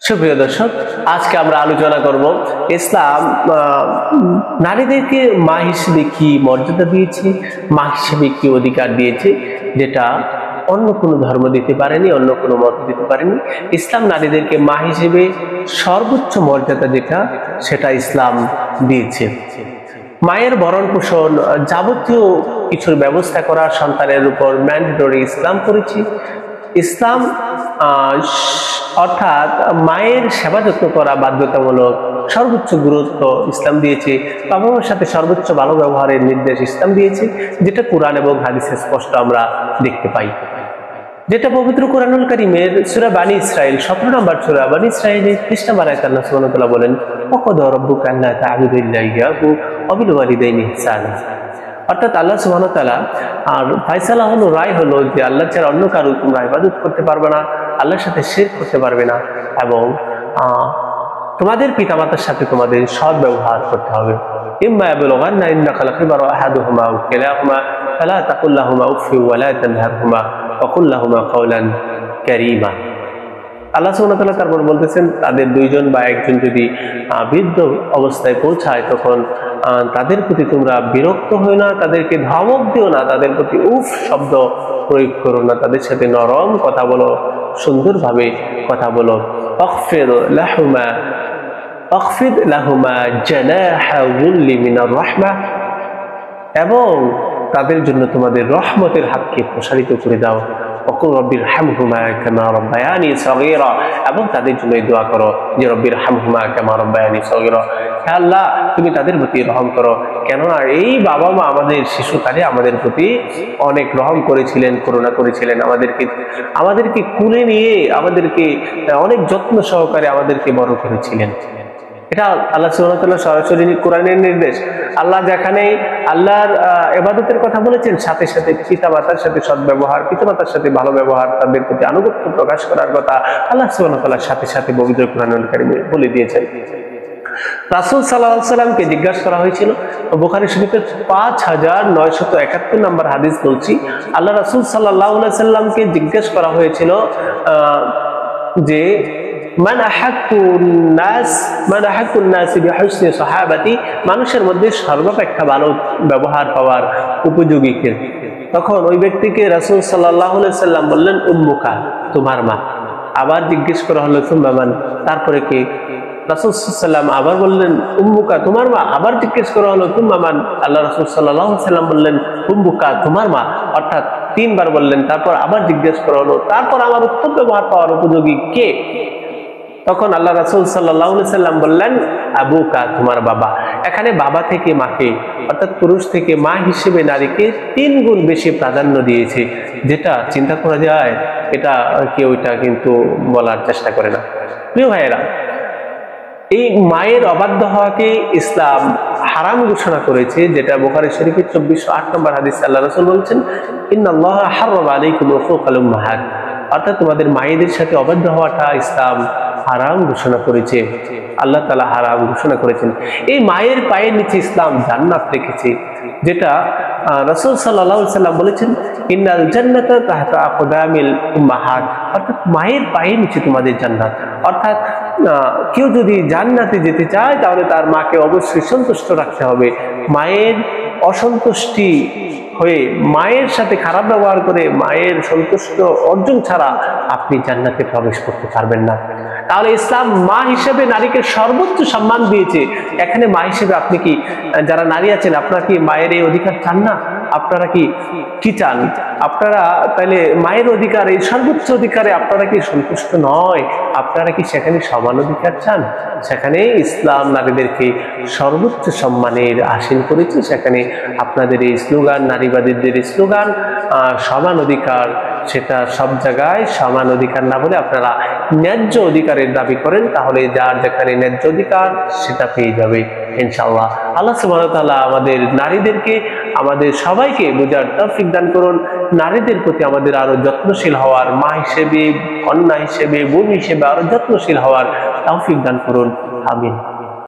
সুপ্রিয় দর্শক, আজকে আমরা আলোচনা করব ইসলাম নারীদেরকে মা হিসেবে কি মর্যাদা দিয়েছে, মা হিসেবে কি অধিকার দিয়েছে, যেটা অন্য কোনো ধর্ম দিতে পারেনি, অন্য কোনো মত দিতে পারেনি। ইসলাম নারীদেরকে মা হিসেবে সর্বোচ্চ মর্যাদা যেটা, সেটা ইসলাম দিয়েছে। মায়ের ভরণ পোষণ যাবতীয় কিছুর ব্যবস্থা করা সন্তানের উপর ম্যান্ডেটরি ইসলাম করেছে। ইসলাম অর্থাৎ মায়ের সেবা যত্ন করা বাধ্যতামূলক, সর্বোচ্চ গুরুত্ব ইসলাম দিয়েছে। বাবা মার সাথে সর্বোচ্চ ভালো ব্যবহারের নির্দেশ ইসলাম দিয়েছে, যেটা কোরআন এবং হাদিসে স্পষ্ট আমরা দেখতে পাই। যেটা পবিত্র কোরআনুল কারীমের সূরা বানী ইসরাইল 17 নম্বর সূরা বানী ইসরাইলের 30 নম্বর আয়াতে আল্লাহ সুবহানাহু ওয়া তাআলা বলেন, ওয়াকাদা রাব্বুকা আল্লা তা'বুদু ইল্লা ইয়্যাহু ওয়া বিল ওয়ালিদাইনি ইহসানা। অর্থাৎ আল্লাহ সুবহানাহু ওয়া তাআলা আর ফয়সালা হলো, রায় হলো যে আল্লাহ ছাড়া অন্য কারো তোমরা ইবাদত করতে পারবে না, আল্লাহর সাথে শিরক করতে পারবে না, এবং তোমাদের পিতামাতার সাথে তোমাদের সৎ ব্যবহার করতে হবে। ইম্মা ইয়াবলুগান্না ইনদাকা আল-কিবারা আহাদুহুমা আও কিলাহুমা ফালা তাকুল লাহুমা উফফিন ওয়া লা তানহারহুমা ওয়া কুল লাহুমা কাওলান কারীমা। আল্লাহ সুবহানাহু ওয়া তাআলা তারপর বলতেছেন, তাদের দুইজন বা একজন যদি বৃদ্ধ অবস্থায় পৌঁছায়, তখন তাদের প্রতি তোমরা বিরক্ত হও না, তাদেরকে ধমক দিও না, তাদের প্রতি উফ শব্দ প্রয়োগ করো না, তাদের সাথে নরম কথা বলো, সুন্দরভাবে কথা বলো। আখফিদ লাহুমা জানাহা যুল্লি মিনার রাহমাহ, এবং তাদের জন্য তোমাদের রহমতের হাতকে প্রসারিত করে দাও। ওয়াকুল রাব্বির হামহুমা কামা রাব্বায়ানি সগীরা, এবং তাদের জন্য দোয়া করো যে রব্বির হামহুমা কামা রাব্বায়ানি সগীরা, হে আল্লাহ তুমি তাদের প্রতি রহম করো, কেননা এই বাবা মা আমাদের শিশুকালে আমাদের প্রতি অনেক রহম করেছিলেন, করুণা করেছিলেন, আমাদেরকে কুলে নিয়ে আমাদেরকে অনেক যত্ন সহকারে আমাদেরকে বড় করেছিলেন। এটা আল্লাহ সুবহানাহু ওয়া তাআলা সরাসরি কোরআনের নির্দেশ। আল্লাহ যেখানে আল্লাহর ইবাদতের কথা বলেছেন, সাথে সাথে পিতামাতার সাথে সদ্ব্যবহার, পিতামাতার সাথে ভালো ব্যবহার, তাদের প্রতি আনুগত্য প্রকাশ করার কথা আল্লাহ সুবহানাহু ওয়া তাআলা সাথে সাথে পবিত্র কোরআনুল কারীমে বলে দিয়েছেন। রাসূল সাল্লাল্লাহু আলাইহি ওয়াসাল্লামকে জিজ্ঞাসা করা হয়েছিল, বুখারী শরীফের 5971 নম্বর হাদিস বলছি, আল্লাহ রাসূল সাল্লাল্লাহু আলাইহি ওয়াসাল্লামকে জিজ্ঞাসা করা হয়েছিল যে মানুষের মধ্যে সর্বাপেক্ষা ভালো ব্যবহার পাওয়ার উপযোগী কে? তখন ওই ব্যক্তিকে রাসূল সাল্লাল্লাহু আলাইহি ওয়াসাল্লাম বললেন, উম্মুকা, তোমার মা। আবার জিজ্ঞেস করা হলো, সুম্মা মান, তারপরে কে? রাসূল সাল্লাল্লাহু আলাইহি ওয়াসাল্লাম আবার বললেন, উম্মুকা, তোমার মা। আবার জিজ্ঞেস করা হলো, সুম্মা মান? আল্লাহ রাসূল সাল্লাল্লাহু আলাইহি ওয়াসাল্লাম বললেন, উম্মুকা, তোমার মা। অর্থাৎ 3 বার বললেন। তারপর আবার জিজ্ঞেস করা হলো, তারপর আমার উত্তম ব্যবহার পাওয়ার উপযোগী কে? তখন আল্লাহ রাসূল সাল্লাল্লাহু আলাইহি ওয়াসাল্লাম বললেন, আবুকা, তোমার বাবা। এখানে বাবা থেকে মাকে, অর্থাৎ পুরুষ থেকে মা হিসেবে নারীকে 3 গুণ বেশি প্রাধান্য দিয়েছে, যেটা চিন্তা করা যায়। এটা কেউ এটা কিন্তু বলার চেষ্টা করে না। প্রিয় ভাইয়েরা, এই মায়ের অবাধ্য হওয়াকে ইসলাম হারাম ঘোষণা করেছে, যেটা বুখারী শরীফের 2408 নম্বর হাদিসে আল্লাহ রাসূল বলেছেন, ইন্নাল্লাহা হারামা আলাইকুম উকুকাল উম্মাহাত, অর্থাৎ তোমাদের মায়েদের সাথে অবাধ্য হওয়াটা ইসলাম হারাম ঘোষণা করেছে, আল্লাহ তাআলা হারাম ঘোষণা করেছেন। এই মায়ের পায়ের নিচে ইসলাম জান্নাত রেখেছে, যেটা রাসূল সাল্লাল্লাহু আলাইহি ওয়াসাল্লাম বলেছেন, ইন্নাল জান্নাতা তাহতা আকদামিল উম্মাহাত, অর্থাৎ মায়ের পায়ের নিচে তোমাদের জান্নাত। অর্থাৎ কেউ যদি জান্নাতে যেতে চায়, তাহলে তার মাকে অবশ্যই সন্তুষ্ট রাখতে হবে। মায়ের অসন্তুষ্টি হয়ে, মায়ের সাথে খারাপ ব্যবহার করে মায়ের সন্তুষ্ট অর্জন ছাড়া আপনি জান্নাতে প্রবেশ করতে পারবেন না। তাহলে ইসলাম মা হিসেবে নারীকে সর্বোচ্চ সম্মান দিয়েছে। এখানে মা হিসেবে আপনি কি, যারা নারী আছেন, আপনারা কি মায়ের এই অধিকার চান না? আপনারা কি চান? আপনারা তাহলে মায়ের অধিকার, এই সর্বোচ্চ অধিকারে আপনারা কি সন্তুষ্ট নয়? আপনারা কি সেখানে সমান অধিকার চান? সেখানে ইসলাম নারীদেরকে সর্বোচ্চ সম্মানের আসীন করেছে। সেখানে আপনাদের এই স্লোগান, নারীবাদীদের স্লোগান সমান অধিকার, সেটা সব জায়গায় সমান অধিকার না বলে আপনারা ন্যায্য অধিকারের দাবি করেন, তাহলে যার যেখানে ন্যায্য অধিকার সেটা পেয়ে যাবে ইনশাআল্লাহ। আল্লাহ সুবহানাহু ওয়া তাআলা আমাদের নারীদেরকে, আমাদের সবাইকে বোঝার তৌফিক দান করুন। নারীদের প্রতি আমাদের আরো যত্নশীল হওয়ার, মা হিসেবে, কন্যা হিসেবে, বোন হিসেবে আরো যত্নশীল হওয়ার তৌফিক দান করুন। আমিন।